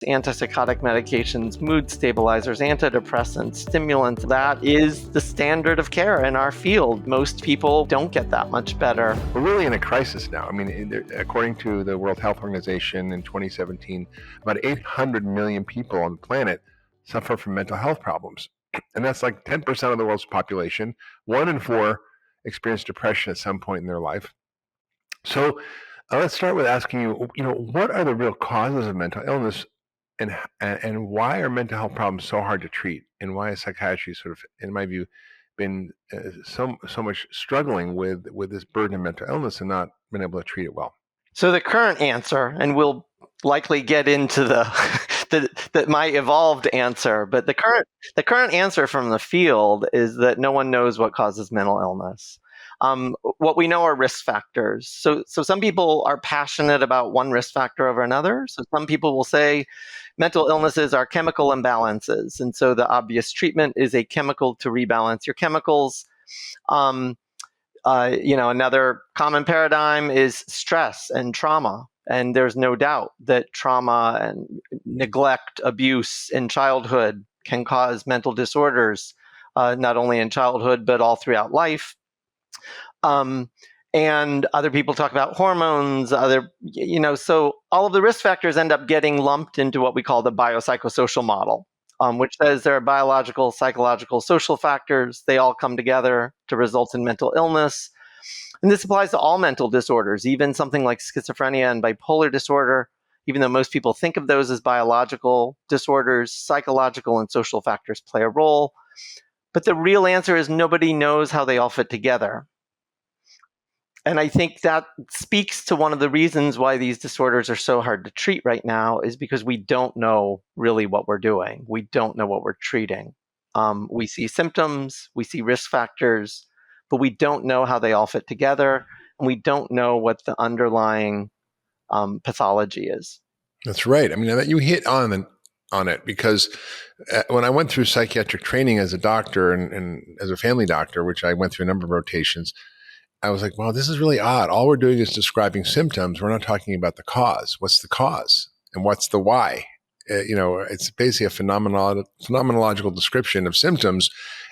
Antipsychotic medications, mood stabilizers, antidepressants, stimulants, that is the standard of care in our field. Most people don't get that much better. We're really in a crisis now. I mean, according to the World Health Organization in 2017, about 800 million people on the planet suffer from mental health problems. And that's like 10% of the world's population. 1 in 4 experience depression at some point in their life. So let's start with asking you, what are the real causes of mental illness? And why are mental health problems so hard to treat? And why is psychiatry sort of, in my view, been so much struggling with this burden of mental illness and not been able to treat it well? So the current answer, and we'll likely get into the my evolved answer, but the current answer from the field is that no one knows what causes mental illness. What we know are risk factors. So some people are passionate about one risk factor over another. So some people will say mental illnesses are chemical imbalances. And so the obvious treatment is a chemical to rebalance your chemicals. Another common paradigm is stress and trauma. And there's no doubt that trauma and neglect, abuse in childhood can cause mental disorders, not only in childhood, but all throughout life. And other people talk about hormones, so all of the risk factors end up getting lumped into what we call the biopsychosocial model, which says there are biological, psychological, social factors. They all come together to result in mental illness. And this applies to all mental disorders, even something like schizophrenia and bipolar disorder. Even though most people think of those as biological disorders, psychological and social factors play a role. But the real answer is nobody knows how they all fit together. And I think that speaks to one of the reasons why these disorders are so hard to treat right now, is because we don't know really what we're doing. We don't know what we're treating. We see symptoms, we see risk factors, but we don't know how they all fit together, and we don't know what the underlying pathology is. That's right. I mean, you hit on it, because when I went through psychiatric training as a doctor and as a family doctor, which I went through a number of rotations, I was like, wow, this is really odd. All we're doing is describing symptoms. We're not talking about the cause. What's the cause? And what's the why? It's basically a phenomenological description of symptoms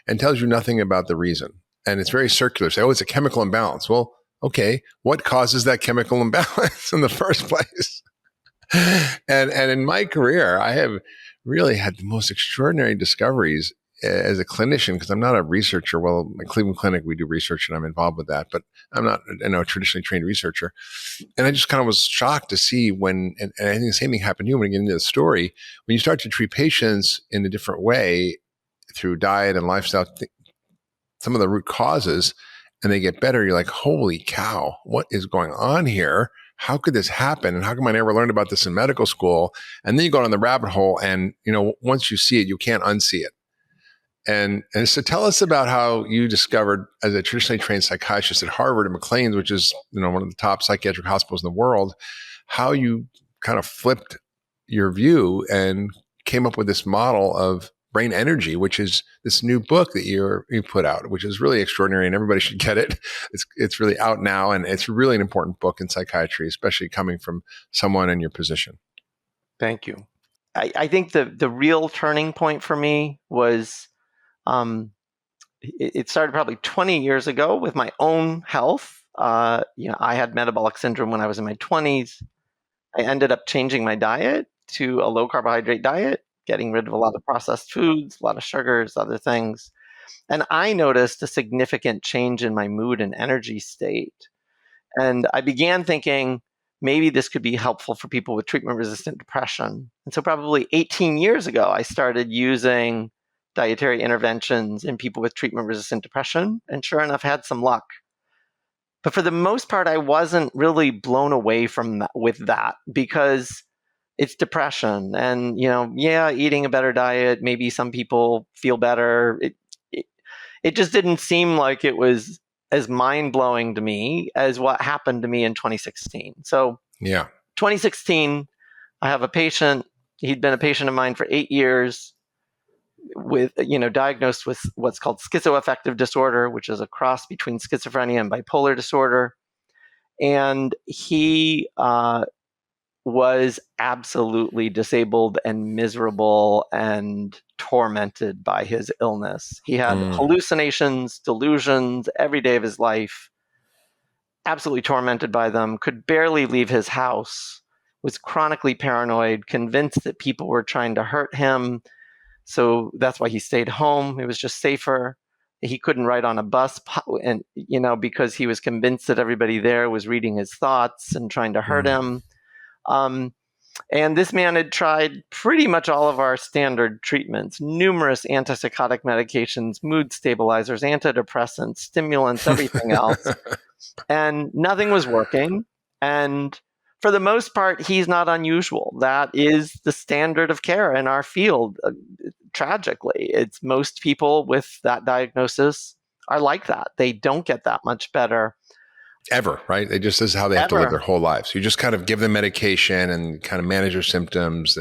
and tells you nothing about the reason. And it's very circular. Say, it's a chemical imbalance. Well, okay, what causes that chemical imbalance in the first place? And in my career, I have really had the most extraordinary discoveries as a clinician, because I'm not a researcher. Well, my Cleveland Clinic, we do research and I'm involved with that, but I'm not a traditionally trained researcher. And I just kind of was shocked to see and I think the same thing happened to you when you get into the story, when you start to treat patients in a different way through diet and lifestyle, some of the root causes, and they get better, you're like, holy cow, what is going on here? How could this happen? And how come I never learned about this in medical school? And then you go down the rabbit hole and, once you see it, you can't unsee it. And so tell us about how you discovered, as a traditionally trained psychiatrist at Harvard and McLean's, which is one of the top psychiatric hospitals in the world, how you kind of flipped your view and came up with this model of brain energy, which is this new book that you put out, which is really extraordinary, and everybody should get it. It's really out now, and it's really an important book in psychiatry, especially coming from someone in your position. Thank you. I think the real turning point for me was, it started probably 20 years ago with my own health. I had metabolic syndrome when I was in my 20s. I ended up changing my diet to a low carbohydrate diet, getting rid of a lot of processed foods, a lot of sugars, other things. And I noticed a significant change in my mood and energy state. And I began thinking, maybe this could be helpful for people with treatment-resistant depression. And so probably 18 years ago, I started using dietary interventions in people with treatment-resistant depression, and sure enough, had some luck. But for the most part, I wasn't really blown away with that, because it's depression, and eating a better diet, maybe some people feel better. It just didn't seem like it was as mind-blowing to me as what happened to me in 2016. So, 2016, I have a patient. He'd been a patient of mine for 8 years, with diagnosed with what's called schizoaffective disorder, which is a cross between schizophrenia and bipolar disorder. And he was absolutely disabled and miserable and tormented by his illness. He had hallucinations, delusions every day of his life, absolutely tormented by them, could barely leave his house, was chronically paranoid, convinced that people were trying to hurt him. So that's why he stayed home. It was just safer. He couldn't ride on a bus, and because he was convinced that everybody there was reading his thoughts and trying to hurt him. And this man had tried pretty much all of our standard treatments, numerous antipsychotic medications, mood stabilizers, antidepressants, stimulants, everything else. And nothing was working. And for the most part, he's not unusual. That is the standard of care in our field. Tragically, it's most people with that diagnosis are like that. They don't get that much better. Ever, right? This is how they have to live their whole lives. You just kind of give them medication and kind of manage their symptoms.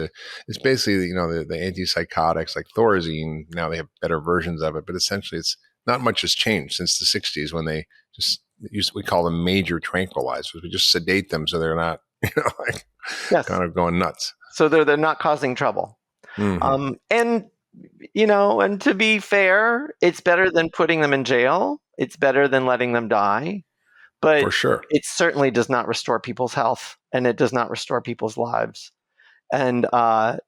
It's basically, the antipsychotics like Thorazine. Now they have better versions of it, but essentially it's not much has changed since the 60s when they we call them major tranquilizers. We just sedate them so they're not, kind of going nuts. So they're not causing trouble. And to be fair, it's better than putting them in jail. It's better than letting them die. But for sure, it certainly does not restore people's health, and it does not restore people's lives. And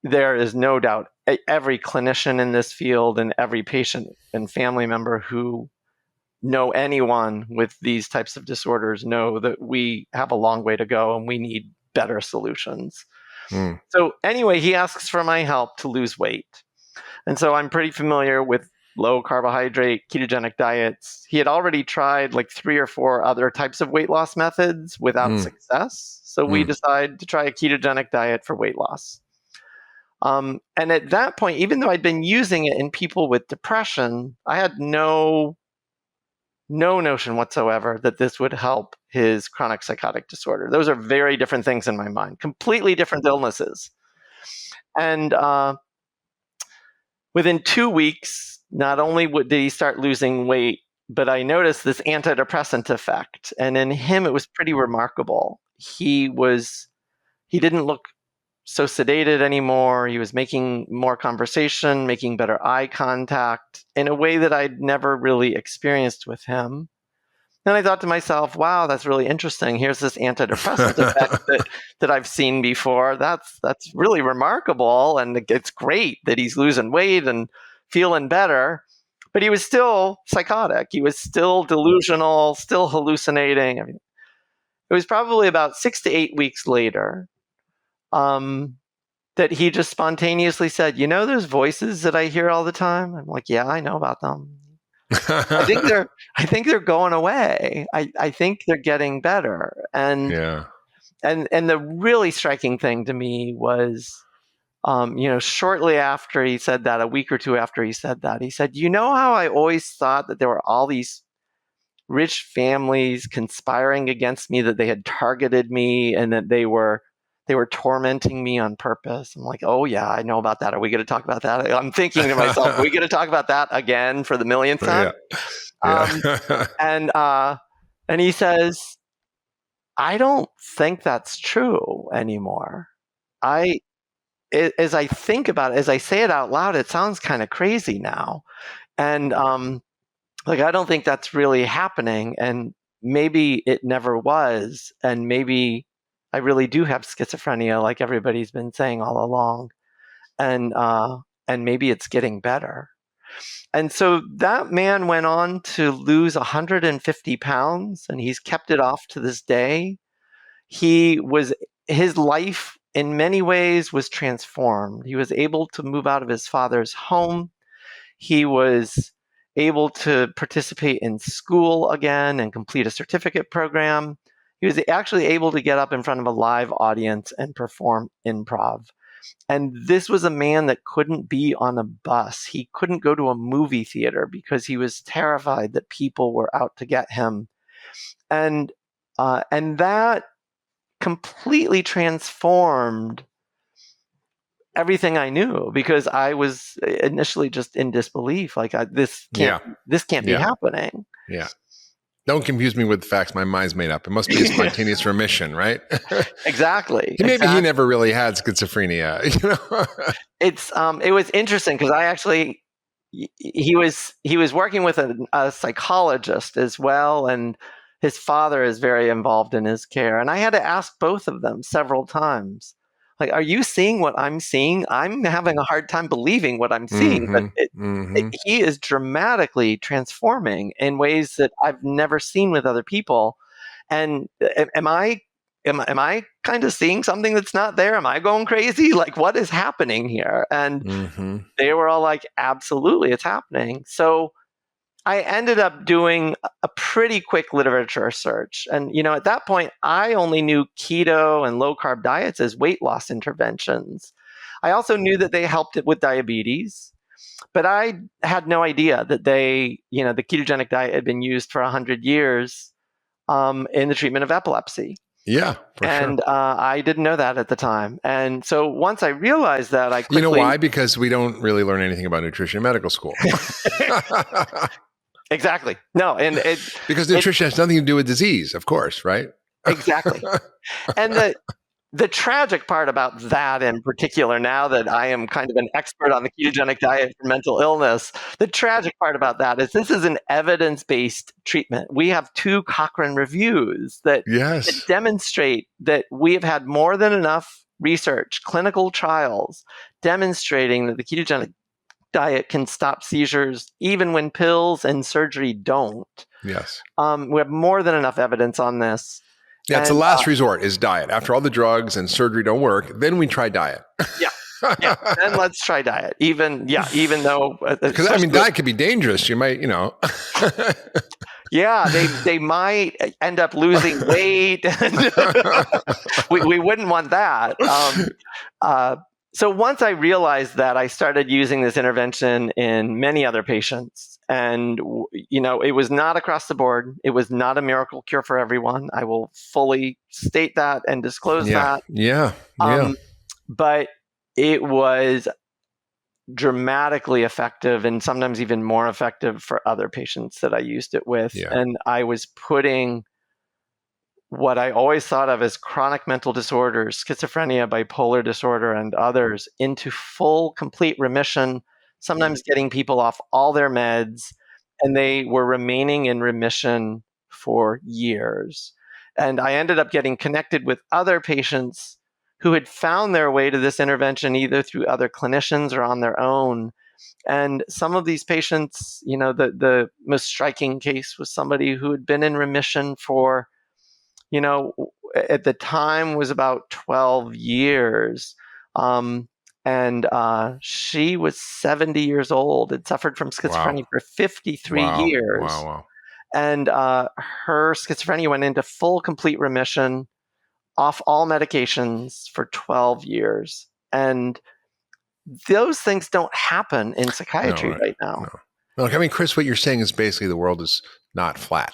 there is no doubt every clinician in this field and every patient and family member who know anyone with these types of disorders know that we have a long way to go and we need better solutions. So anyway, he asks for my help to lose weight. And so I'm pretty familiar with low carbohydrate, ketogenic diets. He had already tried like 3 or 4 other types of weight loss methods without success. So we decided to try a ketogenic diet for weight loss. And at that point, even though I'd been using it in people with depression, I had no notion whatsoever that this would help his chronic psychotic disorder. Those are very different things in my mind, completely different illnesses. And within 2 weeks, not only did he start losing weight, but I noticed this antidepressant effect. And in him, it was pretty remarkable. He didn't look so sedated anymore. He was making more conversation, making better eye contact in a way that I'd never really experienced with him. And I thought to myself, wow, that's really interesting. Here's this antidepressant effect that I've seen before. That's really remarkable. And it's great that he's losing weight and feeling better. But he was still psychotic. He was still delusional, still hallucinating. I mean, it was probably about 6 to 8 weeks later that he just spontaneously said, those voices that I hear all the time? I'm like, yeah, I know about them. I think they're going away. I think they're getting better. And the really striking thing to me was, shortly after he said that, a week or 2 after he said that, he said, how I always thought that there were all these rich families conspiring against me, that they had targeted me and that they were tormenting me on purpose. I'm like, oh yeah, I know about that. Are we going to talk about that? I'm thinking to myself, are we going to talk about that again for the millionth time? And he says, I don't think that's true anymore. As I think about it, as I say it out loud, it sounds kind of crazy now. And I don't think that's really happening. And maybe it never was. And maybe I really do have schizophrenia, like everybody's been saying all along. And maybe it's getting better. And so that man went on to lose 150 pounds, and he's kept it off to this day. His life in many ways was transformed. He was able to move out of his father's home. He was able to participate in school again and complete a certificate program. He was actually able to get up in front of a live audience and perform improv. And this was a man that couldn't be on a bus. He couldn't go to a movie theater because he was terrified that people were out to get him. And that completely transformed everything I knew, because I was initially just in disbelief. Like, this can't be happening. Yeah. Don't confuse me with facts my mind's made up. It must be a spontaneous remission, right? Exactly. Maybe he never really had schizophrenia. It was interesting because he was working with a psychologist as well, and his father is very involved in his care. And I had to ask both of them several times, like, are you seeing what I'm seeing? I'm having a hard time believing what I'm seeing, but he is dramatically transforming in ways that I've never seen with other people. And am I kind of seeing something that's not there? Am I going crazy? Like, what is happening here? And they were all like, absolutely, it's happening. So I ended up doing a pretty quick literature search. And, at that point, I only knew keto and low carb diets as weight loss interventions. I also knew that they helped it with diabetes, but I had no idea that the ketogenic diet had been used for 100 years in the treatment of epilepsy. Yeah, for and sure. I didn't know that at the time. And so once I realized that, I quickly... You know why? Because we don't really learn anything about nutrition in medical school. Exactly. No, because nutrition has nothing to do with disease, of course, right? Exactly. And the tragic part about that in particular, now that I am kind of an expert on the ketogenic diet for mental illness, the tragic part about that is this is an evidence-based treatment. We have 2 Cochrane reviews that demonstrate that we have had more than enough research, clinical trials, demonstrating that the ketogenic diet can stop seizures even when pills and surgery don't. Yes. We have more than enough evidence on this. Yeah, it's the last resort is diet. After all the drugs and surgery don't work, then we try diet. Yeah. Then let's try diet. Even though... Because, diet could be dangerous. You might, Yeah, they might end up losing weight. we wouldn't want that. So once I realized that, I started using this intervention in many other patients. And, it was not across the board. It was not a miracle cure for everyone. I will fully state that and disclose that. Yeah. But it was dramatically effective, and sometimes even more effective for other patients that I used it with. Yeah. And I was putting what I always thought of as chronic mental disorders, schizophrenia, bipolar disorder, and others, into full, complete remission, sometimes getting people off all their meds, and they were remaining in remission for years. And I ended up getting connected with other patients who had found their way to this intervention either through other clinicians or on their own. And some of these patients, the most striking case was somebody who had been in remission for, at the time was about 12 years. And she was 70 years old, had suffered from schizophrenia for 53 years. Wow. And her schizophrenia went into full, complete remission off all medications for 12 years. And those things don't happen in psychiatry right now. No. Look, Chris, what you're saying is basically the world is not flat.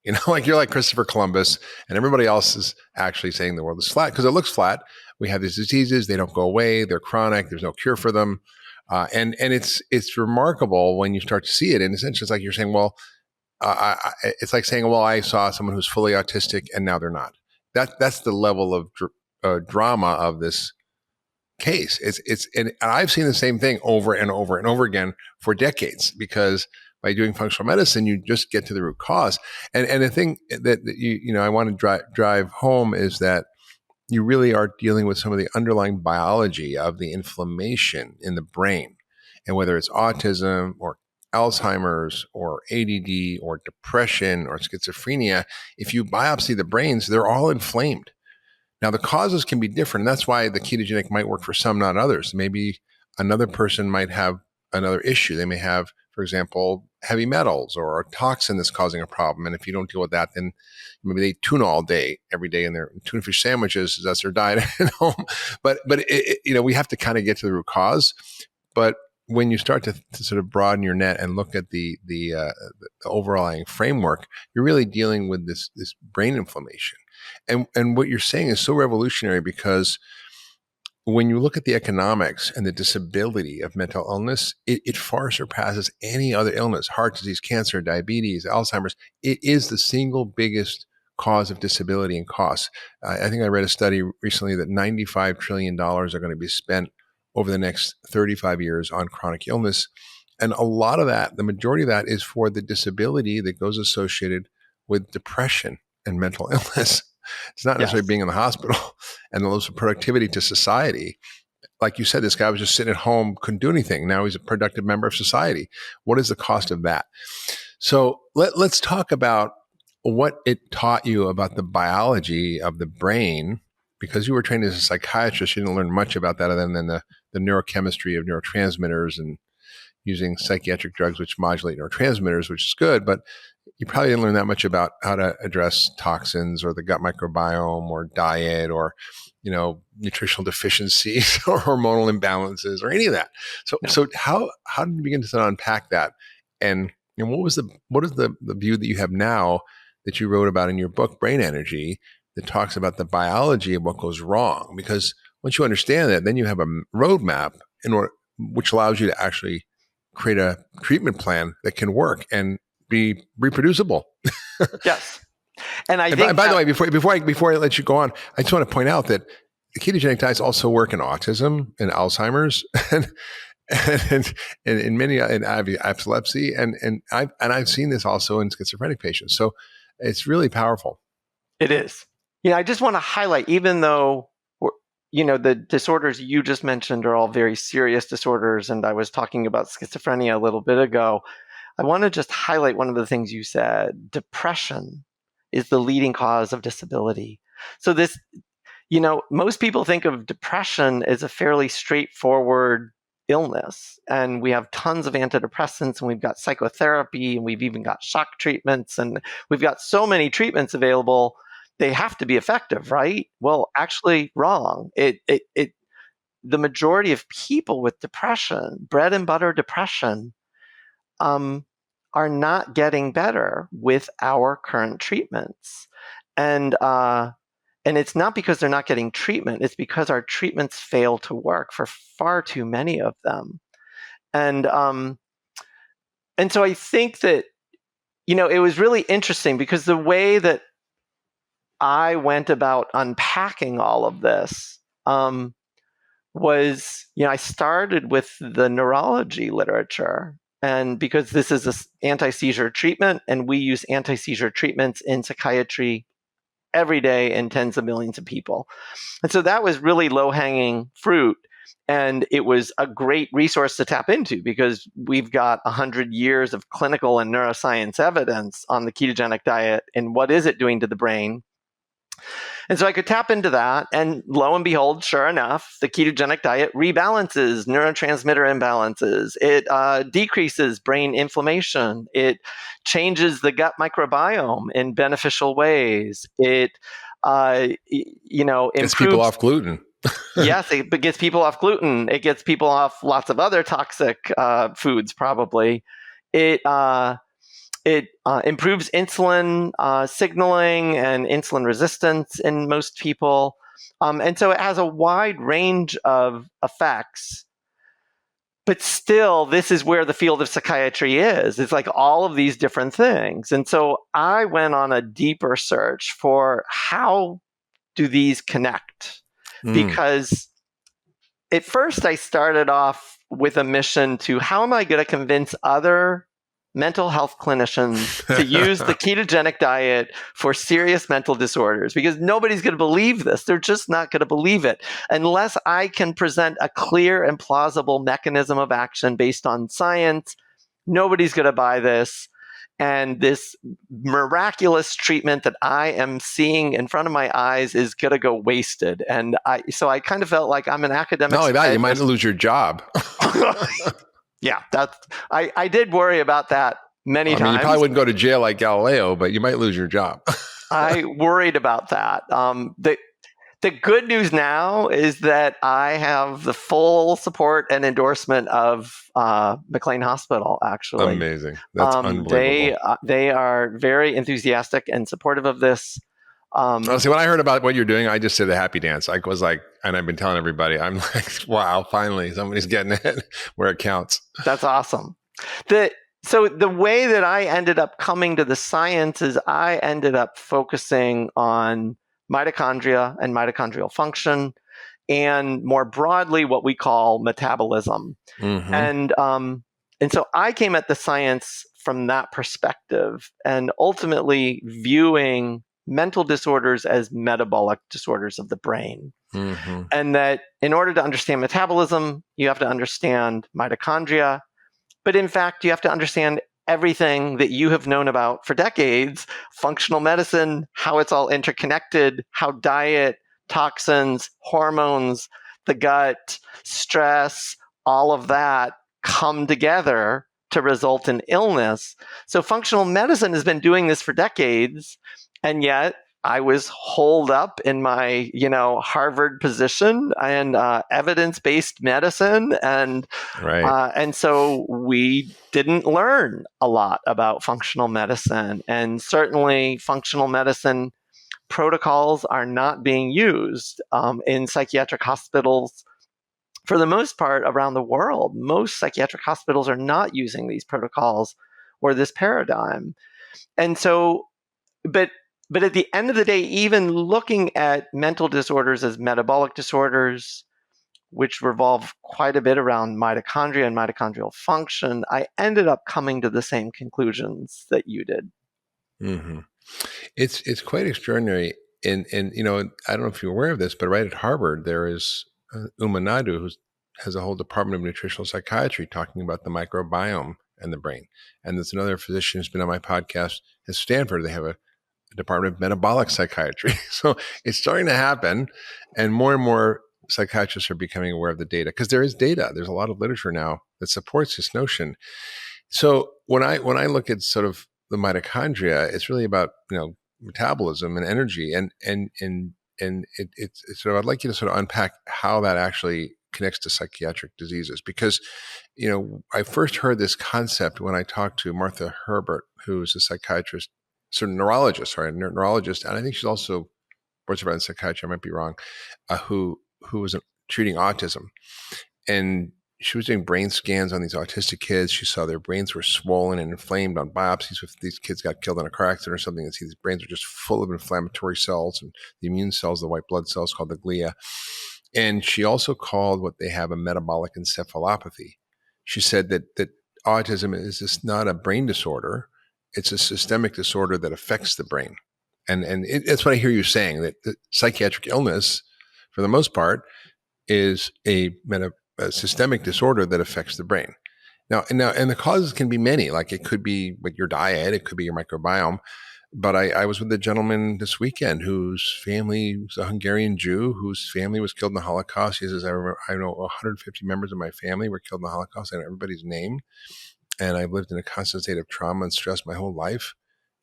You're like Christopher Columbus, and everybody else is actually saying the world is flat because it looks flat. We have these diseases; they don't go away. They're chronic. There's no cure for them, and it's remarkable when you start to see it. In a sense, it's like you're saying, well, it's like saying, well, I saw someone who's fully autistic, and now they're not. That's the level of drama of this case. And I've seen the same thing over and over and over again for decades because by doing functional medicine, you just get to the root cause. And the thing that I want to drive home is that you really are dealing with some of the underlying biology of the inflammation in the brain. And whether it's autism or Alzheimer's or ADD or depression or schizophrenia, if you biopsy the brains, they're all inflamed. Now, the causes can be different. And that's why the ketogenic might work for some, not others. Maybe another person might have another issue. They may have, for example, heavy metals or a toxin that's causing a problem. And if you don't deal with that, then maybe they eat tuna all day, every day in their tuna fish sandwiches. That's their diet at home. But we have to kind of get to the root cause. But when you start to sort of broaden your net and look at the overlying framework, you're really dealing with this brain inflammation. And what you're saying is so revolutionary because when you look at the economics and the disability of mental illness, it far surpasses any other illness: heart disease, cancer, diabetes, Alzheimer's. It is the single biggest cause of disability and costs. I think I read a study recently that $95 trillion are going to be spent over the next 35 years on chronic illness. And a lot of that, the majority of that, is for the disability that goes associated with depression and mental illness. It's not necessarily Yes. being in the hospital and the loss of productivity to society. Like you said, this guy was just sitting at home, couldn't do anything. Now he's a productive member of society. What is the cost of that? So let's talk about what it taught you about the biology of the brain. Because you were trained as a psychiatrist, you didn't learn much about that other than the neurochemistry of neurotransmitters and using psychiatric drugs which modulate neurotransmitters, which is good, but you probably didn't learn that much about how to address toxins or the gut microbiome or diet or, nutritional deficiencies or hormonal imbalances or any of that. So, No. so how did you begin to unpack that? And what is the view that you have now that you wrote about in your book, Brain Energy, that talks about the biology of what goes wrong? Because once you understand that, then you have a roadmap which allows you to actually create a treatment plan that can work and be reproducible. Yes. And by the way, before I let you go on, I just want to point out that the ketogenic diets also work in autism and Alzheimer's and in many in epilepsy and I've seen this also in schizophrenic patients. So it's really powerful. It is. I just want to highlight, even though the disorders you just mentioned are all very serious disorders, and I was talking about schizophrenia a little bit ago, I want to just highlight one of the things you said. Depression is the leading cause of disability. So this, most people think of depression as a fairly straightforward illness, and we have tons of antidepressants, and we've got psychotherapy, and we've even got shock treatments, and we've got so many treatments available. They have to be effective, right? Well, actually, wrong. The majority of people with depression, bread and butter depression, are not getting better with our current treatments, and it's not because they're not getting treatment. It's because our treatments fail to work for far too many of them, and so I think that it was really interesting because the way that I went about unpacking all of this was, I started with the neurology literature. And because this is an anti-seizure treatment, and we use anti-seizure treatments in psychiatry every day in tens of millions of people. And so that was really low-hanging fruit. And it was a great resource to tap into because we've got 100 years of clinical and neuroscience evidence on the ketogenic diet and what is it doing to the brain. And so I could tap into that, and lo and behold, sure enough, the ketogenic diet rebalances neurotransmitter imbalances. It decreases brain inflammation. It changes the gut microbiome in beneficial ways. It, improves. Gets people off gluten. Yes, it gets people off gluten. It gets people off lots of other toxic foods, probably. It improves insulin signaling and insulin resistance in most people. And so it has a wide range of effects. But still, this is where the field of psychiatry is. It's like all of these different things. And so I went on a deeper search for how do these connect? Because at first I started off with a mission to how am I going to convince other mental health clinicians to use the ketogenic diet for serious mental disorders, because nobody's going to believe this. They're just not going to believe it unless I can present a clear and plausible mechanism of action based on science. Nobody's going to buy this. And this miraculous treatment that I am seeing in front of my eyes is going to go wasted. And so I kind of felt like I'm an academic. Not only that, you might lose your job. Yeah, I did worry about that many times. You probably wouldn't go to jail like Galileo, but you might lose your job. I worried about that. The good news now is that I have the full support and endorsement of McLean Hospital, actually. Amazing. That's unbelievable. They are very enthusiastic and supportive of this. Honestly, when I heard about what you're doing, I just did a happy dance. I was like, And I've been telling everybody, I'm like, wow, finally somebody's getting it where it counts. That's awesome. So the way that I ended up coming to the science is I ended up focusing on mitochondria and mitochondrial function, and more broadly, what we call metabolism. Mm-hmm. And so I came at the science from that perspective, and ultimately viewing mental disorders as metabolic disorders of the brain. Mm-hmm. And that in order to understand metabolism, you have to understand mitochondria. But in fact, you have to understand everything that you have known about for decades, functional medicine, how it's all interconnected, how diet, toxins, hormones, the gut, stress, all of that come together to result in illness. So functional medicine has been doing this for decades, and yet I was holed up in my, Harvard position and evidence-based medicine, and Right. and so we didn't learn a lot about functional medicine, and certainly functional medicine protocols are not being used in psychiatric hospitals. For the most part around the world, most psychiatric hospitals are not using these protocols or this paradigm. And so, but at the end of the day, even looking at mental disorders as metabolic disorders, which revolve quite a bit around mitochondria and mitochondrial function, I ended up coming to the same conclusions that you did. Mm-hmm. It's quite extraordinary. And I don't know if you're aware of this, but right at Harvard, there is Uma Naidu, who has a whole department of nutritional psychiatry talking about the microbiome and the brain. And there's another physician who's been on my podcast at Stanford. They have a department of metabolic psychiatry. So it's starting to happen. And more psychiatrists are becoming aware of the data, because there is data. There's a lot of literature now that supports this notion. So when I look at sort of the mitochondria, it's really about metabolism and energy, and it's sort of, I'd like you to sort of unpack how that actually connects to psychiatric diseases, because I first heard this concept when I talked to Martha Herbert, who is a psychiatrist, neurologist, and I think she's also board certified in psychiatry. I might be wrong. Who was treating autism, and she was doing brain scans on these autistic kids. She saw their brains were swollen and inflamed on biopsies. If these kids got killed in a car accident or something, and see these brains are just full of inflammatory cells and the immune cells, the white blood cells called the glia. And she also called what they have a metabolic encephalopathy. She said that autism is just not a brain disorder. It's a systemic disorder that affects the brain. And that's what I hear you saying, that psychiatric illness, for the most part, is a systemic disorder that affects the brain. Now, and the causes can be many. Like, it could be with your diet, it could be your microbiome. But I was with a gentleman this weekend whose family was a Hungarian Jew whose family was killed in the Holocaust. He says, I know 150 members of my family were killed in the Holocaust. I know everybody's name. And I've lived in a constant state of trauma and stress my whole life.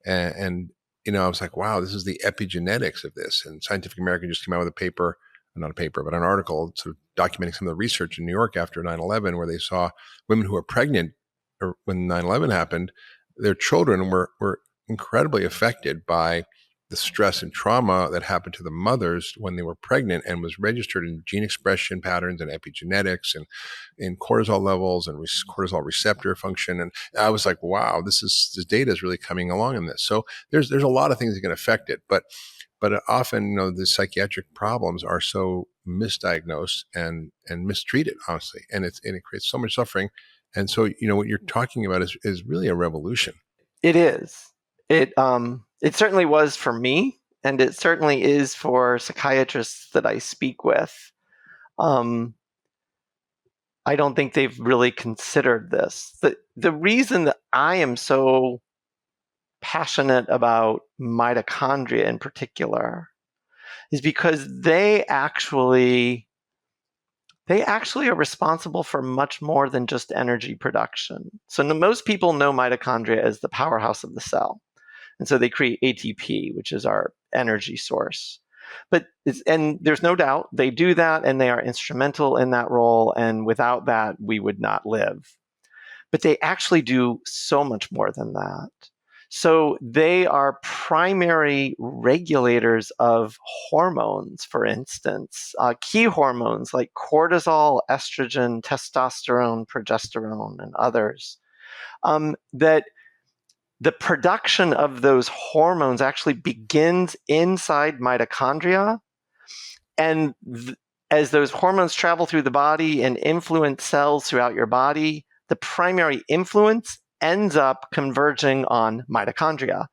And I was like, wow, this is the epigenetics of this. And Scientific American just came out with a paper, not a paper, but an article sort of documenting some of the research in New York after 9/11, where they saw women who were pregnant, or when 9/11 happened, their children were incredibly affected by the stress and trauma that happened to the mothers when they were pregnant, and was registered in gene expression patterns and epigenetics and in cortisol levels and cortisol receptor function. And I was like, wow, this data is really coming along in this. So there's a lot of things that can affect it, but often, the psychiatric problems are so misdiagnosed and mistreated, honestly, and it creates so much suffering. And so, what you're talking about is really a revolution. It is. It certainly was for me, and it certainly is for psychiatrists that I speak with. I don't think they've really considered this. The reason that I am so passionate about mitochondria in particular is because they actually are responsible for much more than just energy production. So most people know mitochondria as the powerhouse of the cell. And so they create ATP, which is our energy source. And there's no doubt they do that, and they are instrumental in that role. And without that, we would not live. But they actually do so much more than that. So they are primary regulators of hormones, for instance, key hormones like cortisol, estrogen, testosterone, progesterone, and others. That the production of those hormones actually begins inside mitochondria. And as those hormones travel through the body and influence cells throughout your body, the primary influence ends up converging on mitochondria.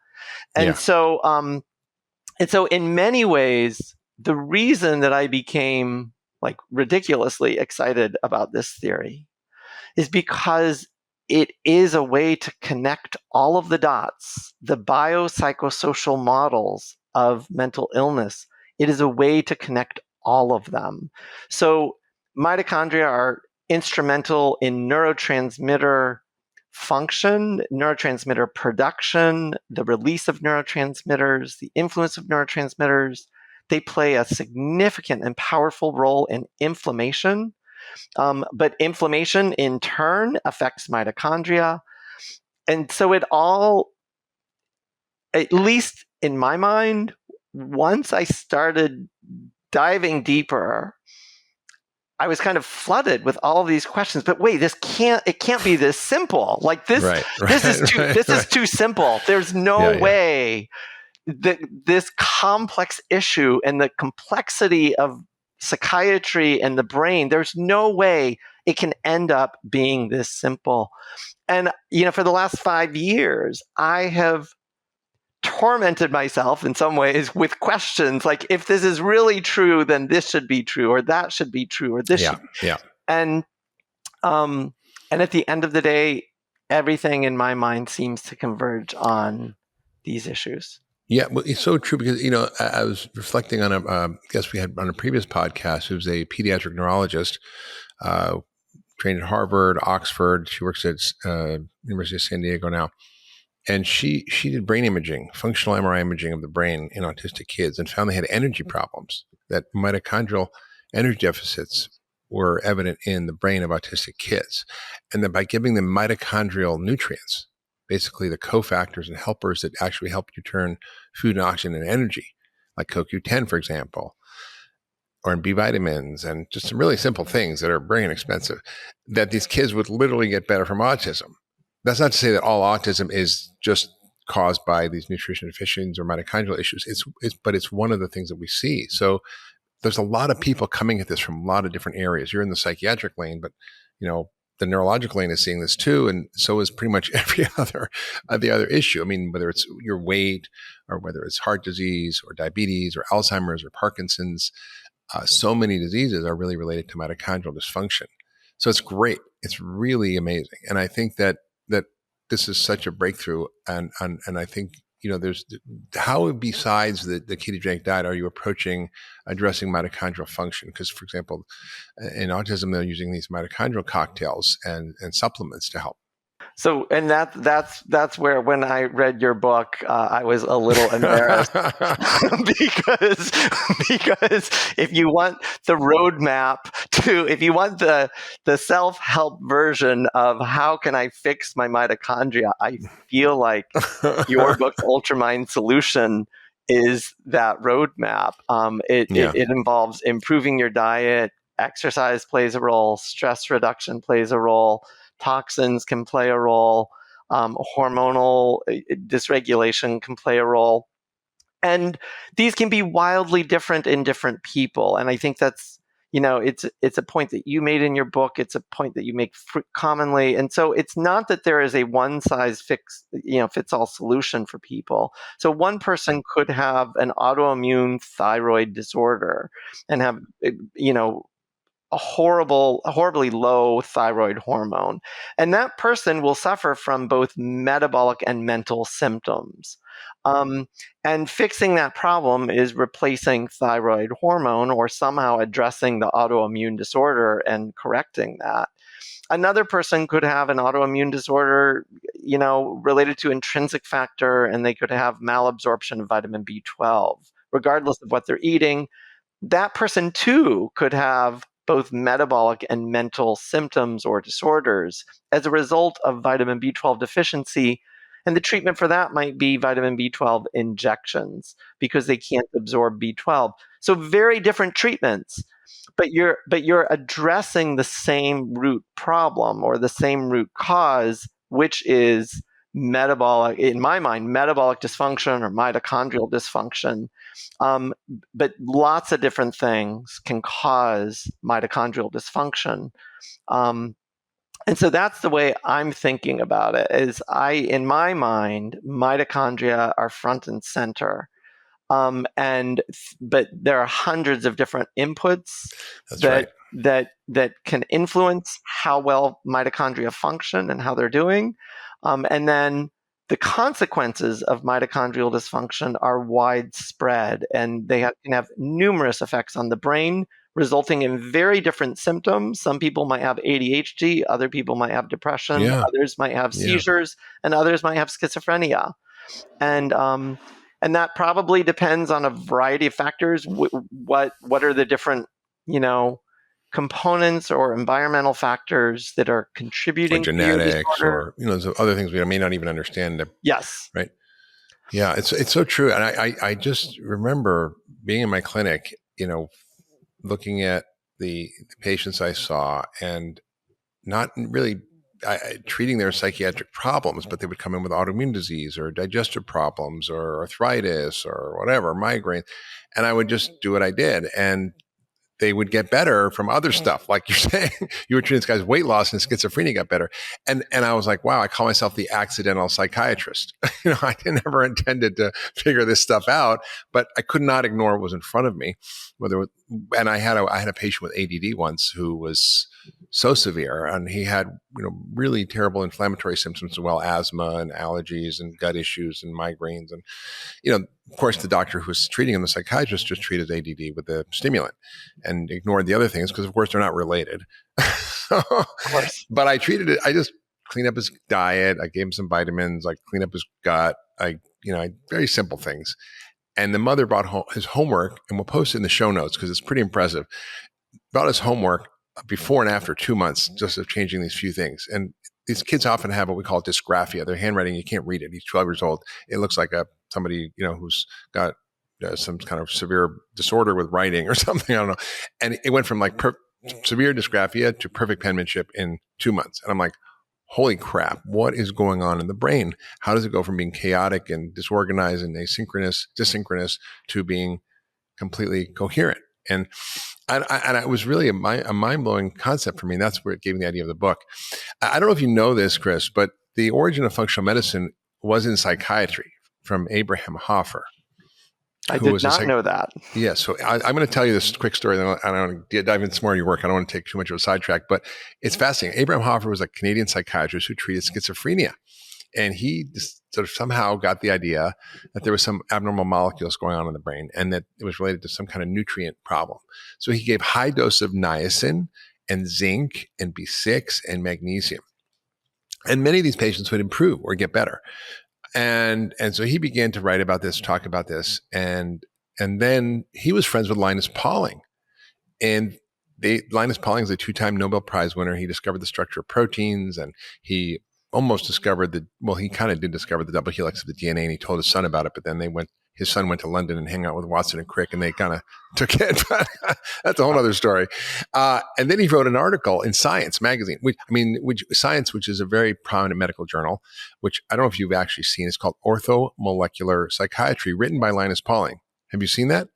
And Yeah. so, in many ways, the reason that I became like ridiculously excited about this theory is because it is a way to connect all of the dots, the biopsychosocial models of mental illness. It is a way to connect all of them. So mitochondria are instrumental in neurotransmitter function, neurotransmitter production, the release of neurotransmitters, the influence of neurotransmitters. They play a significant and powerful role in inflammation. But inflammation in turn affects mitochondria. And so it all, at least in my mind, once I started diving deeper, I was kind of flooded with all of these questions. But wait, it can't be this simple. Like this, this is too simple. There's no way that this complex issue and the complexity of psychiatry and the brain, there's no way it can end up being this simple. And, for the last 5 years, I have tormented myself in some ways with questions like, if this is really true, then this should be true, or that should be true, or this should. Yeah. And at the end of the day, everything in my mind seems to converge on these issues. Yeah, well, it's so true because, I was reflecting on a guest we had on a previous podcast who's a pediatric neurologist, trained at Harvard, Oxford. She works at University of San Diego now. And she did brain imaging, functional MRI imaging of the brain in autistic kids, and found they had energy problems, that mitochondrial energy deficits were evident in the brain of autistic kids. And that by giving them mitochondrial nutrients, basically the cofactors and helpers that actually help you turn food and oxygen into energy, like CoQ10, for example, or in B vitamins, and just some really simple things that are very inexpensive, that these kids would literally get better from autism. That's not to say that all autism is just caused by these nutrition deficiencies or mitochondrial issues. But it's one of the things that we see. So there's a lot of people coming at this from a lot of different areas. You're in the psychiatric lane, but the neurological lane is seeing this too, and so is pretty much every the other issue. I mean, whether it's your weight or whether it's heart disease or diabetes or Alzheimer's or Parkinson's, so many diseases are really related to mitochondrial dysfunction. So it's great. It's really amazing, and I think that this is such a breakthrough. And I think there's how, besides the ketogenic diet, are you approaching addressing mitochondrial function? Because, for example, in autism, they're using these mitochondrial cocktails and supplements to help. So, and that's where, when I read your book, I was a little embarrassed because if you want the roadmap if you want the self-help version of how can I fix my mitochondria, I feel like your book, Ultramind Solution, is that roadmap. It involves improving your diet, exercise plays a role, stress reduction plays a role, toxins can play a role, hormonal dysregulation can play a role. And these can be wildly different in different people. And I think that's, it's a point that you made in your book. It's a point that you make commonly. And so it's not that there is a one size fits all solution for people. So one person could have an autoimmune thyroid disorder and have, a horribly low thyroid hormone. And that person will suffer from both metabolic and mental symptoms. And fixing that problem is replacing thyroid hormone or somehow addressing the autoimmune disorder and correcting that. Another person could have an autoimmune disorder, related to intrinsic factor, and they could have malabsorption of vitamin B12. Regardless of what they're eating, that person too could have both metabolic and mental symptoms or disorders as a result of vitamin B12 deficiency. And the treatment for that might be vitamin B12 injections because they can't absorb B12. So very different treatments, but you're addressing the same root problem or the same root cause, which is metabolic, in my mind, metabolic dysfunction or mitochondrial dysfunction. But lots of different things can cause mitochondrial dysfunction. And so that's the way I'm thinking about it, is in my mind, mitochondria are front and center. But there are hundreds of different inputs that can influence how well mitochondria function and how they're doing. And then the consequences of mitochondrial dysfunction are widespread, and they can have numerous effects on the brain, resulting in very different symptoms. Some people might have ADHD, other people might have depression, others might have seizures, and others might have schizophrenia. And that probably depends on a variety of factors. What are the different, components or environmental factors that are contributing to genetics, or other things we may not even understand. Yes. Right. Yeah, it's so true. And I just remember being in my clinic, looking at the patients I saw and not really treating their psychiatric problems, but they would come in with autoimmune disease or digestive problems or arthritis or whatever, migraine. And I would just do what I did. And they would get better from other stuff. Like you're saying, you were treating this guy's weight loss and schizophrenia got better. And I was like, wow, I call myself the accidental psychiatrist. I never intended to figure this stuff out, but I could not ignore what was in front of me. And I had a patient with ADD once who was so severe, and he had, really terrible inflammatory symptoms as well, asthma and allergies and gut issues and migraines. And, of course, the doctor who was treating him, the psychiatrist, just treated ADD with a stimulant and ignored the other things because, of course, they're not related. But I treated it. I just cleaned up his diet. I gave him some vitamins. I cleaned up his gut. Very simple things. And the mother brought home his homework, and we'll post it in the show notes because it's pretty impressive. Brought his homework before and after 2 months just of changing these few things. And these kids often have what we call dysgraphia. Their handwriting, you can't read it. He's 12 years old. It looks like somebody, who's got some kind of severe disorder with writing or something. I don't know. And it went from like severe dysgraphia to perfect penmanship in 2 months. And I'm like, holy crap, what is going on in the brain? How does it go from being chaotic and disorganized and dysynchronous to being completely coherent? And it was really a mind-blowing concept for me. And that's where it gave me the idea of the book. I don't know if you know this, Chris, but the origin of functional medicine was in psychiatry from Abraham Hoffer. I did not know that. Yeah. So I'm going to tell you this quick story. I don't want to dive into more of your work. I don't want to take too much of a sidetrack, but it's fascinating. Abraham Hoffer was a Canadian psychiatrist who treated schizophrenia. And he just sort of somehow got the idea that there was some abnormal molecules going on in the brain and that it was related to some kind of nutrient problem. So he gave high dose of niacin and zinc and B6 and magnesium. And many of these patients would improve or get better. And so he began to write about this, talk about this. And then he was friends with Linus Pauling. And Linus Pauling is a 2-time Nobel Prize winner. He discovered the structure of proteins, and he almost discovered he kind of did discover the double helix of the DNA, and he told his son about it, but then his son went to London and hung out with Watson and Crick, and they kind of took it. But that's a whole other story. And then he wrote an article in Science magazine, Science, which is a very prominent medical journal, which I don't know if you've actually seen. It's called Ortho Molecular Psychiatry, written by Linus Pauling. Have you seen that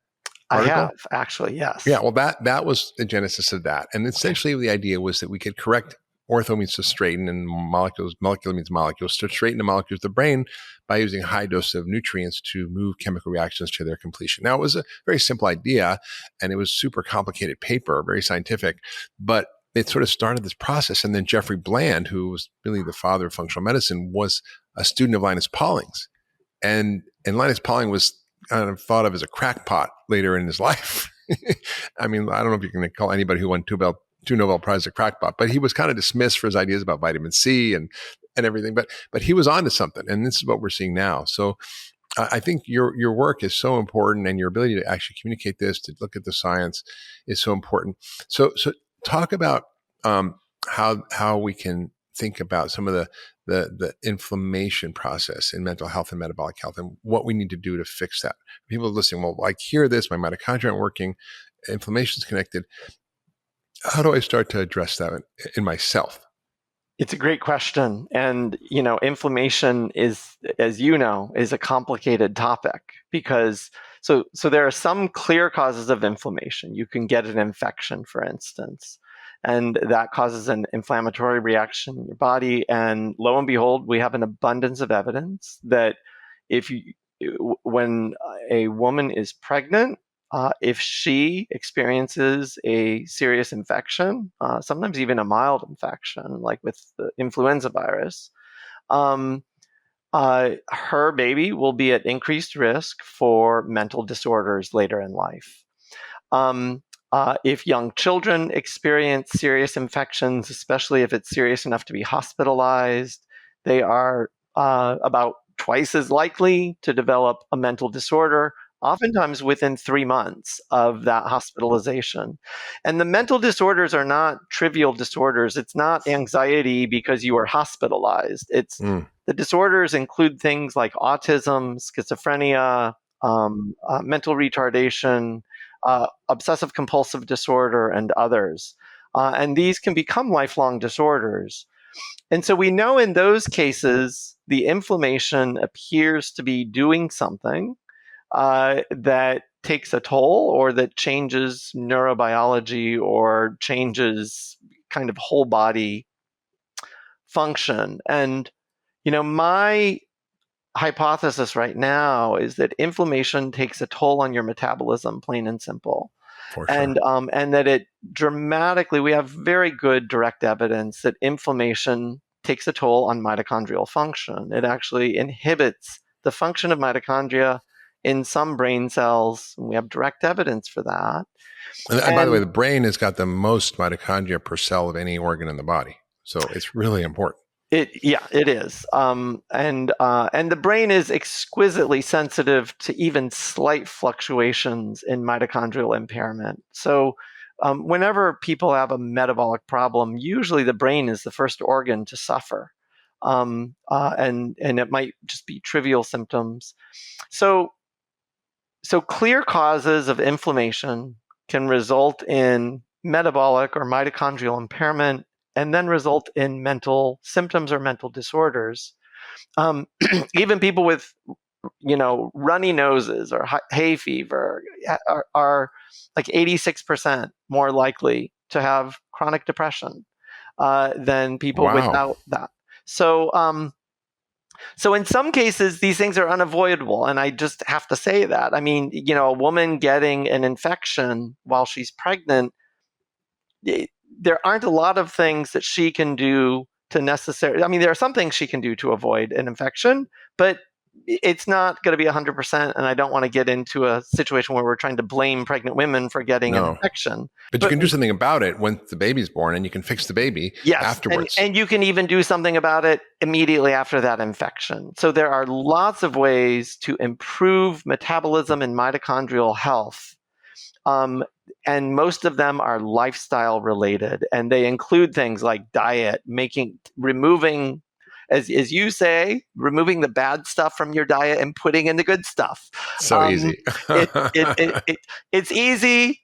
article? I have, actually, yes. Yeah, well, that was the genesis of that. And essentially the idea was that we could correct. Ortho means to straighten, and molecular means molecules, to straighten the molecules of the brain by using high dose of nutrients to move chemical reactions to their completion. Now, it was a very simple idea, and it was super complicated paper, very scientific, but it sort of started this process. And then Jeffrey Bland, who was really the father of functional medicine, was a student of Linus Pauling's. And Linus Pauling was kind of thought of as a crackpot later in his life. I don't know if you can call anybody who won two Nobel Prizes a crackpot, but he was kind of dismissed for his ideas about vitamin C and everything. But he was onto something, and this is what we're seeing now. So I think your work is so important, and your ability to actually communicate this, to look at the science, is so important. So talk about how we can think about some of the inflammation process in mental health and metabolic health and what we need to do to fix that. People are listening, well, I hear this, my mitochondria aren't working, inflammation's connected. How do I start to address that in myself? It's a great question. And, inflammation is, as you know, is a complicated topic because so there are some clear causes of inflammation. You can get an infection, for instance, and that causes an inflammatory reaction in your body. And lo and behold, we have an abundance of evidence that when a woman is pregnant, if she experiences a serious infection, sometimes even a mild infection, like with the influenza virus, her baby will be at increased risk for mental disorders later in life. If young children experience serious infections, especially if it's serious enough to be hospitalized, they are about twice as likely to develop a mental disorder, oftentimes within 3 months of that hospitalization. And the mental disorders are not trivial disorders. It's not anxiety because you are hospitalized. The disorders include things like autism, schizophrenia, mental retardation, obsessive compulsive disorder, and others. And these can become lifelong disorders. And so we know in those cases, the inflammation appears to be doing something that takes a toll or that changes neurobiology or changes kind of whole body function. And, my hypothesis right now is that inflammation takes a toll on your metabolism, plain and simple. For sure. And that it dramatically, we have very good direct evidence that inflammation takes a toll on mitochondrial function. It actually inhibits the function of mitochondria in some brain cells. And we have direct evidence for that. And by the way, the brain has got the most mitochondria per cell of any organ in the body. So it's really important. It is. And the brain is exquisitely sensitive to even slight fluctuations in mitochondrial impairment. So whenever people have a metabolic problem, usually the brain is the first organ to suffer. And it might just be trivial symptoms. So clear causes of inflammation can result in metabolic or mitochondrial impairment and then result in mental symptoms or mental disorders. Even people with, runny noses or hay fever are like 86% more likely to have chronic depression than people without that. So in some cases, these things are unavoidable. And I just have to say that. I mean, a woman getting an infection while she's pregnant, there aren't a lot of things that she can do to necessarily, I mean, there are some things she can do to avoid an infection, but it's not going to be 100%. And I don't want to get into a situation where we're trying to blame pregnant women for getting an infection. But you can do something about it when the baby's born, and you can fix the baby afterwards. And you can even do something about it immediately after that infection. So there are lots of ways to improve metabolism and mitochondrial health. And most of them are lifestyle related, and they include things like diet, removing, as you say, removing the bad stuff from your diet and putting in the good stuff. So easy. It's easy.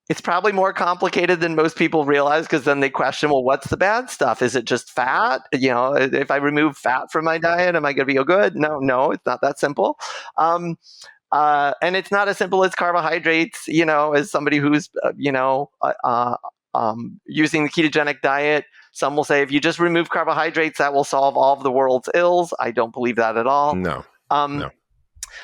It's probably more complicated than most people realize, because then they question, well, what's the bad stuff? Is it just fat? If I remove fat from my diet, am I going to be good? No, it's not that simple. And it's not as simple as carbohydrates, as somebody who's, using the ketogenic diet. Some will say if you just remove carbohydrates, that will solve all of the world's ills. I don't believe that at all. No.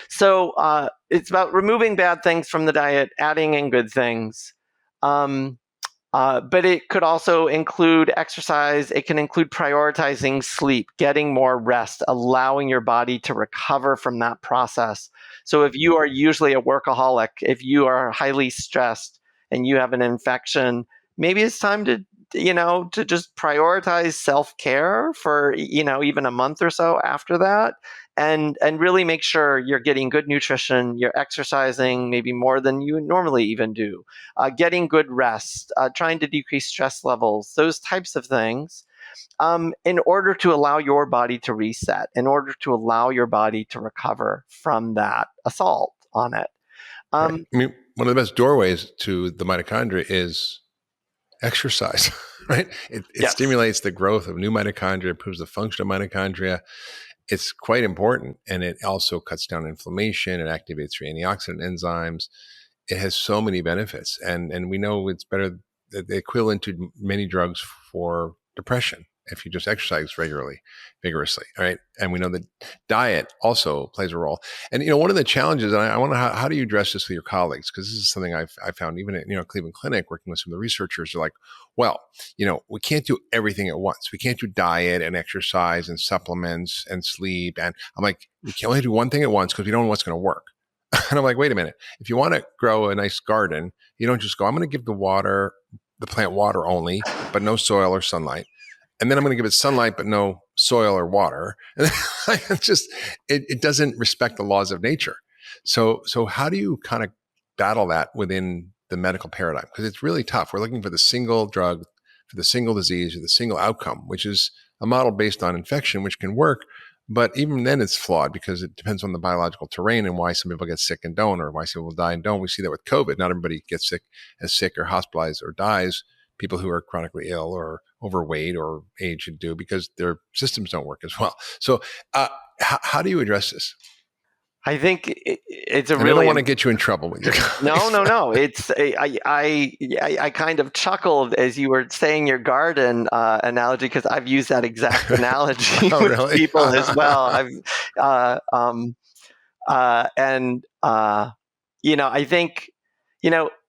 So it's about removing bad things from the diet, adding in good things. But it could also include exercise. It can include prioritizing sleep, getting more rest, allowing your body to recover from that process. So if you are usually a workaholic, if you are highly stressed and you have an infection, maybe it's time to just prioritize self-care for, even a month or so after that. And really make sure you're getting good nutrition, you're exercising maybe more than you normally even do, getting good rest, trying to decrease stress levels, those types of things. in order to allow your body to reset, in order to allow your body to recover from that assault on it. Right. I mean, one of the best doorways to the mitochondria is exercise, right? It Yes. stimulates the growth of new mitochondria, improves the function of mitochondria. It's quite important. And it also cuts down inflammation. It activates your antioxidant enzymes. It has so many benefits. And we know it's better, the equivalent to many drugs for depression if you just exercise regularly, vigorously. All right. And we know that diet also plays a role. And, one of the challenges, and I wonder how do you address this with your colleagues? Because this is something I found even at, Cleveland Clinic, working with some of the researchers, are like, well, we can't do everything at once. We can't do diet and exercise and supplements and sleep. And I'm like, we can only do one thing at once because we don't know what's going to work. And I'm like, wait a minute. If you want to grow a nice garden, you don't just go, I'm going to give the plant water only, but no soil or sunlight. And then I'm going to give it sunlight, but no soil or water. And it doesn't respect the laws of nature. So how do you kind of battle that within the medical paradigm? Because it's really tough. We're looking for the single drug, for the single disease, or the single outcome, which is a model based on infection, which can work. But even then it's flawed because it depends on the biological terrain and why some people get sick and don't, or why some people die and don't. We see that with COVID. Not everybody gets sick or hospitalized or dies. People who are chronically ill or overweight or aged do because their systems don't work as well. So how do you address this? I think it's a and really. I don't want to get you in trouble with your colleagues. No. It's I kind of chuckled as you were saying your garden analogy because I've used that exact analogy with really? people as well. I think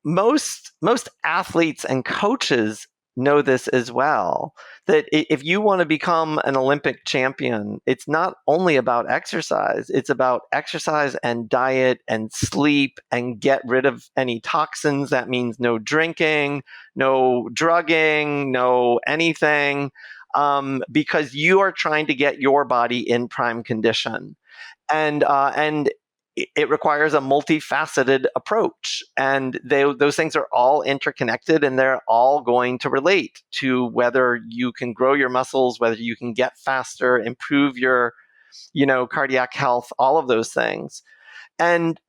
most athletes and coaches know this as well, that if you want to become an Olympic champion, it's not only about exercise, it's about exercise and diet and sleep and get rid of any toxins. That means no drinking, no drugging, no anything, because you are trying to get your body in prime condition. And it requires a multifaceted approach, and those things are all interconnected, and they're all going to relate to whether you can grow your muscles, whether you can get faster, improve your, cardiac health, all of those things. And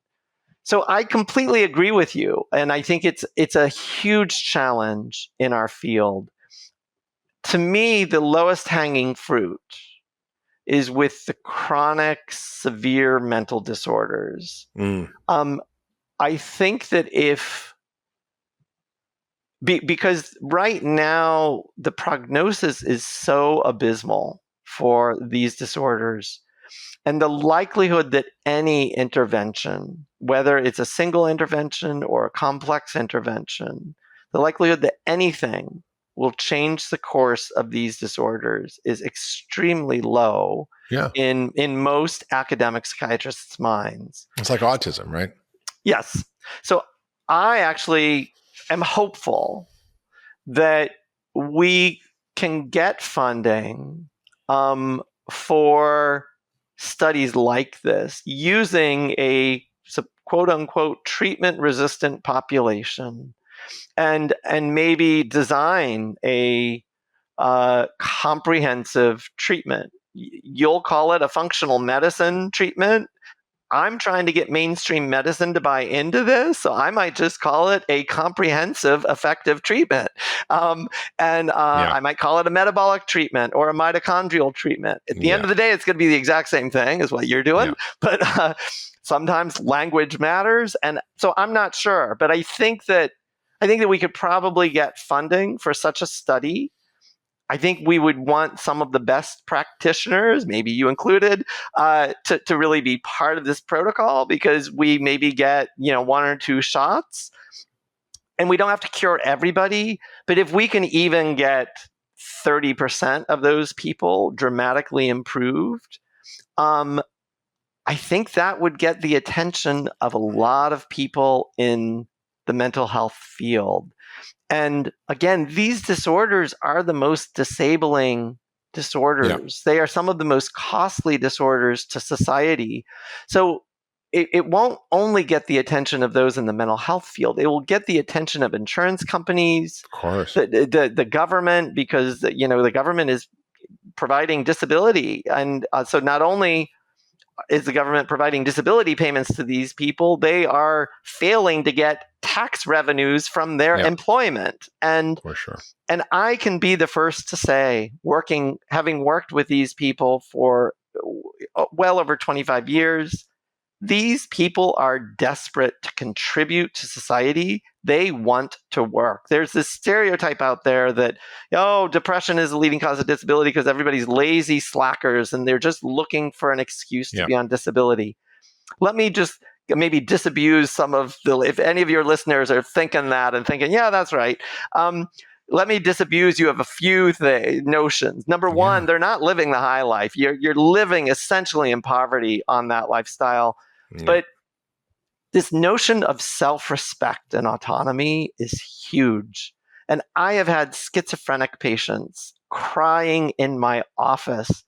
so I completely agree with you, and I think it's a huge challenge in our field. To me, the lowest hanging fruit is with the chronic, severe mental disorders. I think that because right now the prognosis is so abysmal for these disorders, and the likelihood that any intervention, whether it's a single intervention or a complex intervention, the likelihood that anything will change the course of these disorders is extremely low in most academic psychiatrists' minds. It's like autism, right? Yes. So I actually am hopeful that we can get funding for studies like this using a quote unquote treatment resistant population, and maybe design a comprehensive treatment. You'll call it a functional medicine treatment. I'm trying to get mainstream medicine to buy into this, so I might just call it a comprehensive, effective treatment. I might call it a metabolic treatment or a mitochondrial treatment. At the end of the day, it's going to be the exact same thing as what you're doing, but sometimes language matters. And so I'm not sure, but I think that we could probably get funding for such a study. I think we would want some of the best practitioners, maybe you included, to really be part of this protocol, because we maybe get, one or two shots, and we don't have to cure everybody. But if we can even get 30% of those people dramatically improved, I think that would get the attention of a lot of people in the mental health field. And again, these disorders are the most disabling disorders. They are some of the most costly disorders to society. So it won't only get the attention of those in the mental health field. It will get the attention of insurance companies, Of course. the government, because the government is providing disability, and so not only is the government providing disability payments to these people, they are failing to get tax revenues from their employment. And for sure. And I can be the first to say, having worked with these people for well over 25 years, these people are desperate to contribute to society. They want to work. There's this stereotype out there that, depression is the leading cause of disability because everybody's lazy slackers and they're just looking for an excuse to be on disability. Let me just maybe disabuse if any of your listeners are thinking that and thinking, yeah, that's right. Let me disabuse you of a few notions. Number one, they're not living the high life. You're living essentially in poverty on that lifestyle. But this notion of self-respect and autonomy is huge. And I have had schizophrenic patients crying in my office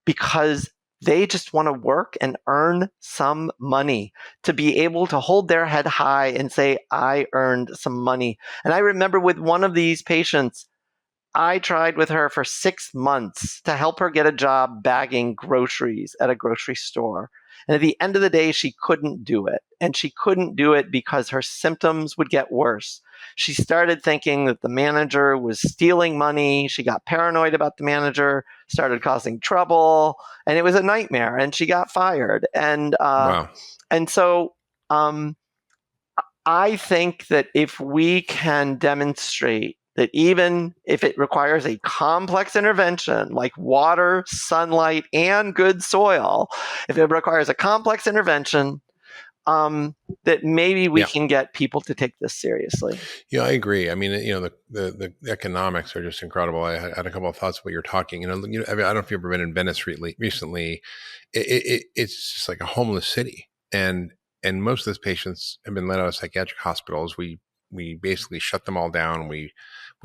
because they just want to work and earn some money, to be able to hold their head high and say, I earned some money. And I remember with one of these patients, I tried with her for 6 months to help her get a job bagging groceries at a grocery store. And at the end of the day, she couldn't do it. And she couldn't do it because her symptoms would get worse. She started thinking that the manager was stealing money. She got paranoid about the manager, started causing trouble, and it was a nightmare. And she got fired. And and so I think that if we can demonstrate that even if it requires a complex intervention like water, sunlight, and good soil, if it requires a complex intervention, that maybe we can get people to take this seriously. Yeah, I agree. I mean, the economics are just incredible. I had a couple of thoughts about what you're talking. I mean, I don't know if you've ever been in Venice recently. It's just like a homeless city, and most of those patients have been let out of psychiatric hospitals. We basically shut them all down. We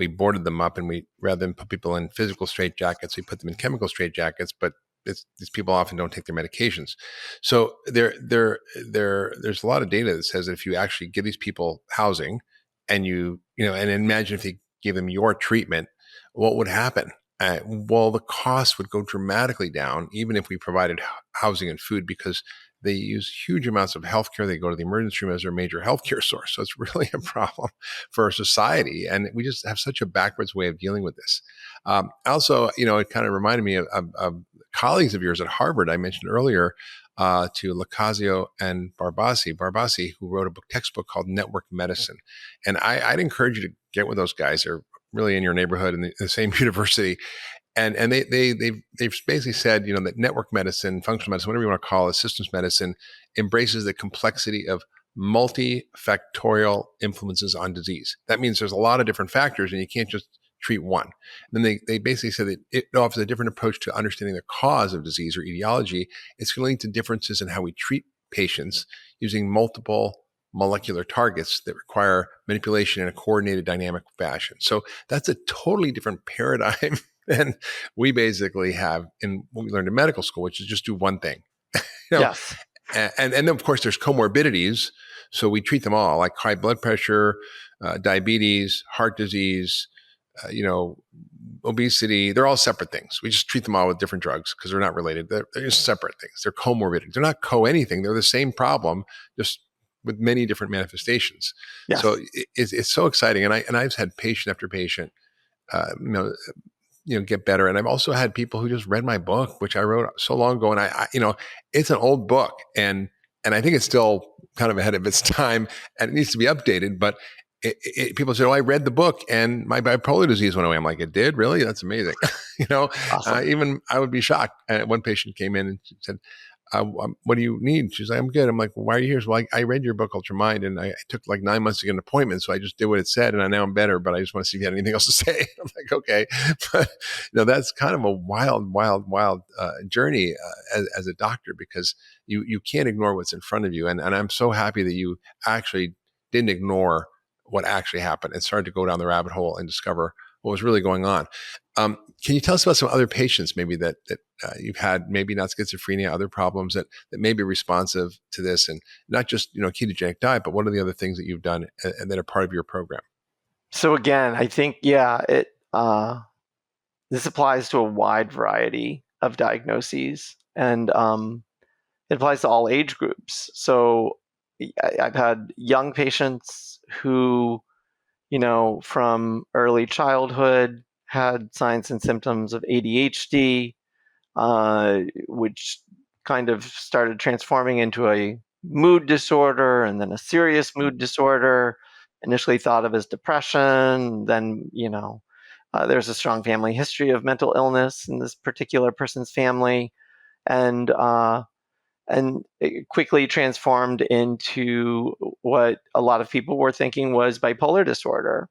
boarded them up, and rather than put people in physical straitjackets, we put them in chemical straitjackets. But these people often don't take their medications. So there's a lot of data that says that if you actually give these people housing, and and imagine if you give them your treatment, what would happen? Well, the cost would go dramatically down, even if we provided housing and food, because they use huge amounts of healthcare. They go to the emergency room as their major healthcare source. So it's really a problem for our society. And we just have such a backwards way of dealing with this. Also, it kind of reminded me of colleagues of yours at Harvard I mentioned earlier, to Lacazio and Barbassi, who wrote a textbook called Network Medicine. And I'd encourage you to get with those guys. They're really in your neighborhood in the same university. And they've basically said, that network medicine, functional medicine, whatever you want to call it, systems medicine, embraces the complexity of multifactorial influences on disease. That means there's a lot of different factors, and you can't just treat one. And then they basically said that it offers a different approach to understanding the cause of disease or etiology. It's going to lead to differences in how we treat patients using multiple molecular targets that require manipulation in a coordinated dynamic fashion. So that's a totally different paradigm than we basically have in what we learned in medical school, which is just do one thing. Yes. And then, of course, there's comorbidities. So we treat them all, like high blood pressure, diabetes, heart disease, obesity. They're all separate things. We just treat them all with different drugs because they're not related. They're just separate things. They're comorbidities. They're not co-anything. They're the same problem, just with many different manifestations. Yes. So it's so exciting. And I've had patient after patient, get better. And I've also had people who just read my book, which I wrote so long ago. And I it's an old book, and I think it's still kind of ahead of its time, and it needs to be updated. But people say, "Oh, I read the book, and my bipolar disease went away." I'm like, "It did? Really? That's amazing." Awesome. Even I would be shocked. One patient came in and said, "What do you need?" She's like, "I'm good." I'm like, "Well, why are you here?" She's like, I read your book, Ultra Mind, and I took like 9 months to get an appointment. So I just did what it said, and now I'm better, but I just want to see if you had anything else to say. I'm like, okay. But that's kind of a wild journey as a doctor, because you can't ignore what's in front of you. And I'm so happy that you actually didn't ignore what actually happened and started to go down the rabbit hole and discover what was really going on. Can you tell us about some other patients maybe that you've had, maybe not schizophrenia, other problems that may be responsive to this, and not just ketogenic diet, but what are the other things that you've done and that are part of your program? So again, I think, this applies to a wide variety of diagnoses, and it applies to all age groups. So I've had young patients who, from early childhood had signs and symptoms of ADHD, which kind of started transforming into a mood disorder, and then a serious mood disorder, initially thought of as depression. Then, there's a strong family history of mental illness in this particular person's family. And it quickly transformed into what a lot of people were thinking was bipolar disorder.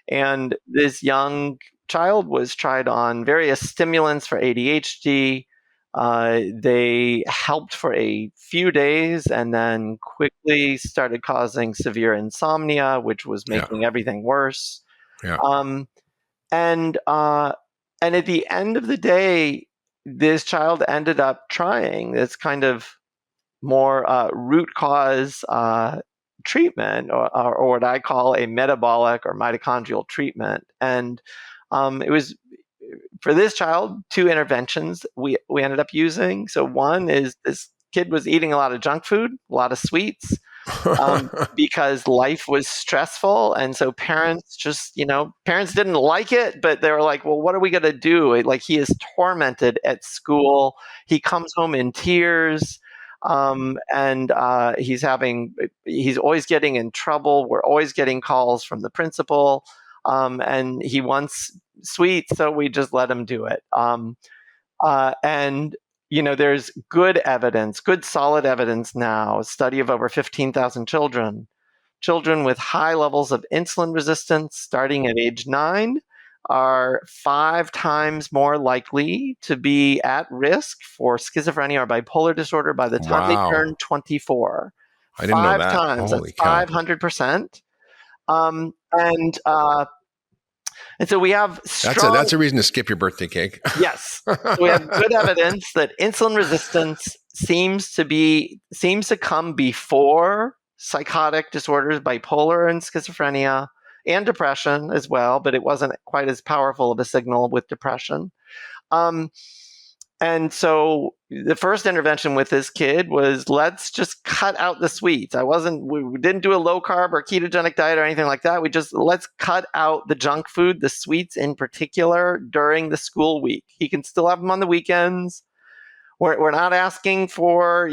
And this young child was tried on various stimulants for ADHD. They helped for a few days and then quickly started causing severe insomnia, which was making everything worse. Yeah. And at the end of the day, this child ended up trying this kind of more root cause treatment, or what I call a metabolic or mitochondrial treatment. And it was, for this child, 2 interventions we ended up using. So one is, this kid was eating a lot of junk food, a lot of sweets, because life was stressful. And so parents parents didn't like it, but they were like, well, what are we going to do? Like, he is tormented at school. He comes home in tears. And he's always getting in trouble. We're always getting calls from the principal. And he wants sweets, so we just let him do it. And there's good solid evidence now, a study of over 15,000 children with high levels of insulin resistance starting at age 9 are 5 times more likely to be at risk for schizophrenia or bipolar disorder by the time they turn 24. I didn't know 5 that. times, Holy that's cow. 500%. And so we have strong... That's a reason to skip your birthday cake. Yes. So we have good evidence that insulin resistance seems to come before psychotic disorders, bipolar and schizophrenia, and depression as well, but it wasn't quite as powerful of a signal with depression. And so the first intervention with this kid was, let's just cut out the sweets. We didn't do a low carb or ketogenic diet or anything like that. Let's cut out the junk food, the sweets in particular, during the school week. He can still have them on the weekends. We're not asking for,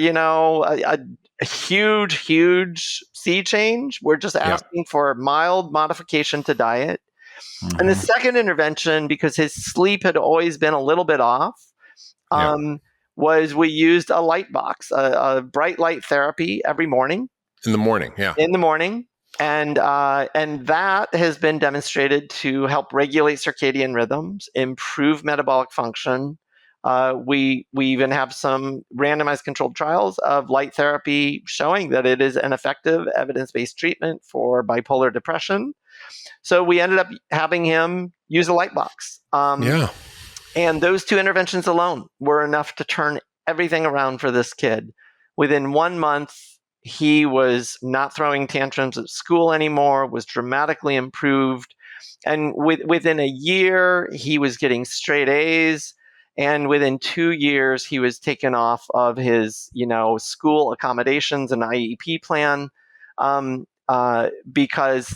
a huge sea change. We're just asking for a mild modification to diet. Mm-hmm. And the second intervention, because his sleep had always been a little bit off, was we used a light box, a bright light therapy every morning. In the morning, yeah. In the morning. And that has been demonstrated to help regulate circadian rhythms, improve metabolic function. We even have some randomized controlled trials of light therapy showing that it is an effective evidence-based treatment for bipolar depression. So we ended up having him use a light box. And those 2 interventions alone were enough to turn everything around for this kid. Within 1 month, he was not throwing tantrums at school anymore, was dramatically improved. And within a year, he was getting straight A's. And within 2 years, he was taken off of his, school accommodations and IEP plan, because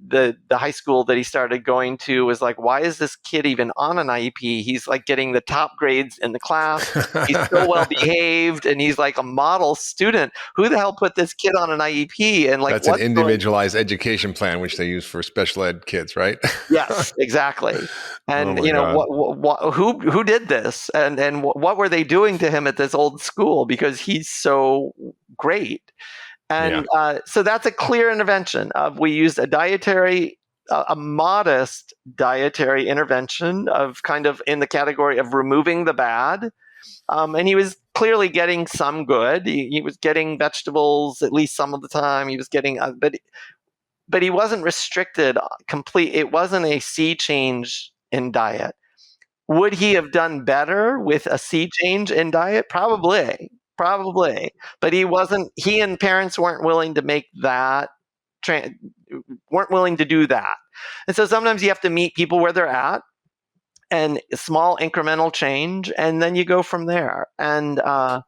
the high school that he started going to was like, why is this kid even on an IEP? He's like getting the top grades in the class. He's so well behaved, and he's like a model student. Who the hell put this kid on an IEP? And like, that's an individualized education plan, which they use for special ed kids, right? Yes, exactly. And who did this? And what were they doing to him at this old school? Because he's so great. And so that's a clear intervention. We used a modest dietary intervention of kind of in the category of removing the bad. And he was clearly getting some good. He was getting vegetables at least some of the time. He was getting, but but he wasn't restricted complete. It wasn't a sea change in diet. Would he have done better with a sea change in diet? Probably. But he wasn't, he and parents weren't willing to make that, weren't willing to do that. And so sometimes you have to meet people where they're at, and small incremental change, and then you go from there. And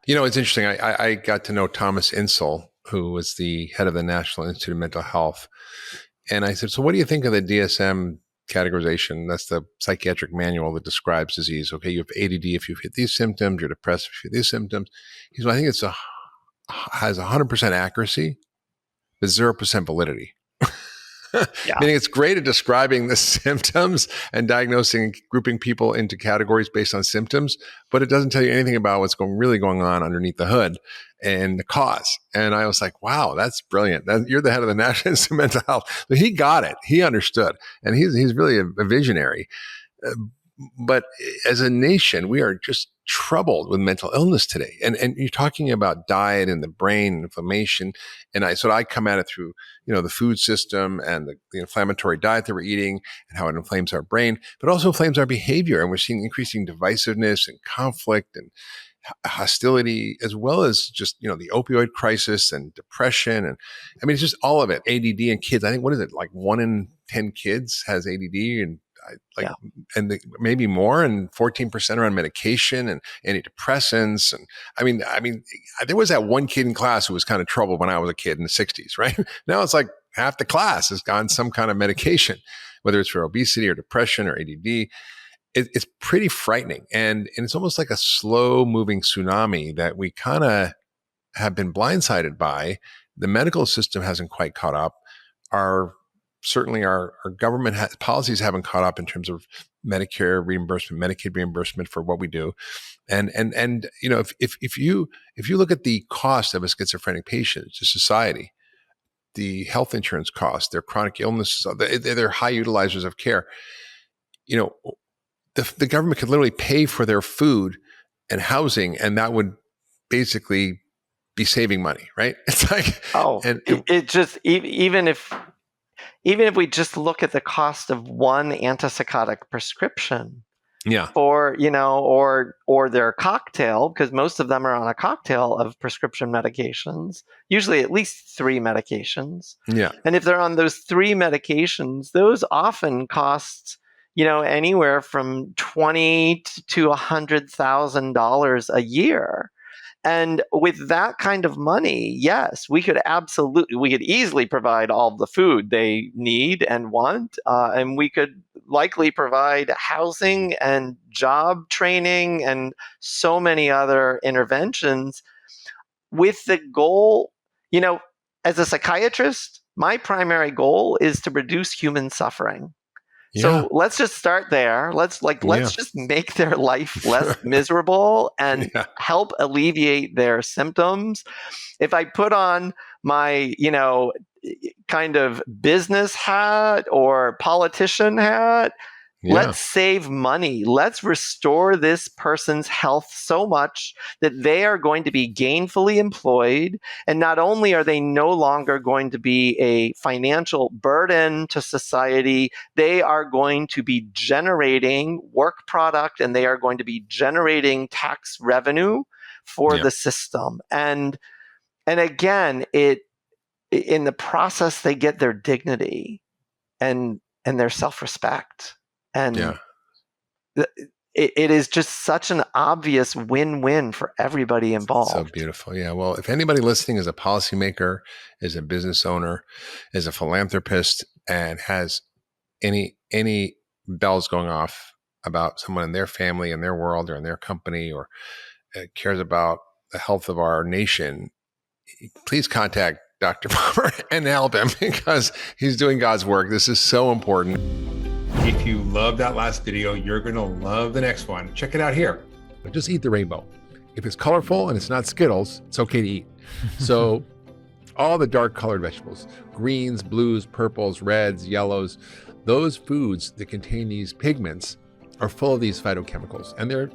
it's interesting. I got to know Thomas Insel, who was the head of the National Institute of Mental Health. And I said, so what do you think of the DSM categorization? That's the psychiatric manual that describes disease. Okay, you have ADD if you've hit these symptoms, you're depressed if you have these symptoms. He said, I think has 100% accuracy, but 0% validity. Yeah. Meaning it's great at describing the symptoms and diagnosing and grouping people into categories based on symptoms, but it doesn't tell you anything about what's really going on underneath the hood and the cause. And I was like, wow, that's brilliant. You're the head of the National Institute of Mental Health. So he got it. He understood. And he's really a visionary. But as a nation, we are just troubled with mental illness today. And you're talking about diet and the brain and inflammation. And I come at it through, the food system and the inflammatory diet that we're eating and how it inflames our brain, but also inflames our behavior. And we're seeing increasing divisiveness and conflict and hostility, as well as just, the opioid crisis and depression. And I mean, it's just all of it. ADD in kids. I think, what is it? Like 1 in 10 kids has ADD, and maybe more, and 14% are on medication and antidepressants. And I mean, there was that one kid in class who was kind of trouble when I was a kid in the 60s, right? Now it's like half the class has gotten some kind of medication, whether it's for obesity or depression or ADD. It's pretty frightening. And it's almost like a slow moving tsunami that we kind of have been blindsided by. The medical system hasn't quite caught up. Certainly our government policies haven't caught up in terms of Medicare reimbursement, Medicaid reimbursement for what we do. And if you look at the cost of a schizophrenic patient to society, the health insurance costs, their chronic illnesses, they're high utilizers of care. The government could literally pay for their food and housing, and that would basically be saving money, right? It's like, it just, even if we just look at the cost of one antipsychotic prescription, for, or their cocktail, because most of them are on a cocktail of prescription medications, usually at least 3 medications. Yeah. And if they're on those 3 medications, those often cost, anywhere from $20,000 to $100,000 a year. And with that kind of money, yes, we could easily provide all the food they need and want. And we could likely provide housing and job training and so many other interventions with the goal, as a psychiatrist, my primary goal is to reduce human suffering. Yeah. So let's just start there. Let's just make their life less miserable and help alleviate their symptoms. If I put on my, kind of business hat or politician hat, let's save money. Let's restore this person's health so much that they are going to be gainfully employed. And not only are they no longer going to be a financial burden to society, they are going to be generating work product, and they are going to be generating tax revenue for the system. And again, in the process, they get their dignity and their self-respect. And it is just such an obvious win-win for everybody involved. So beautiful. Yeah. Well, if anybody listening is a policymaker, is a business owner, is a philanthropist, and has any bells going off about someone in their family, in their world, or in their company, or cares about the health of our nation, please contact Dr. Palmer and help him, because he's doing God's work. This is so important. If you love that last video, you're going to love the next one. Check it out here. But just eat the rainbow. If it's colorful and it's not Skittles, it's okay to eat. So all the dark colored vegetables, greens, blues, purples, reds, yellows, those foods that contain these pigments are full of these phytochemicals, and they're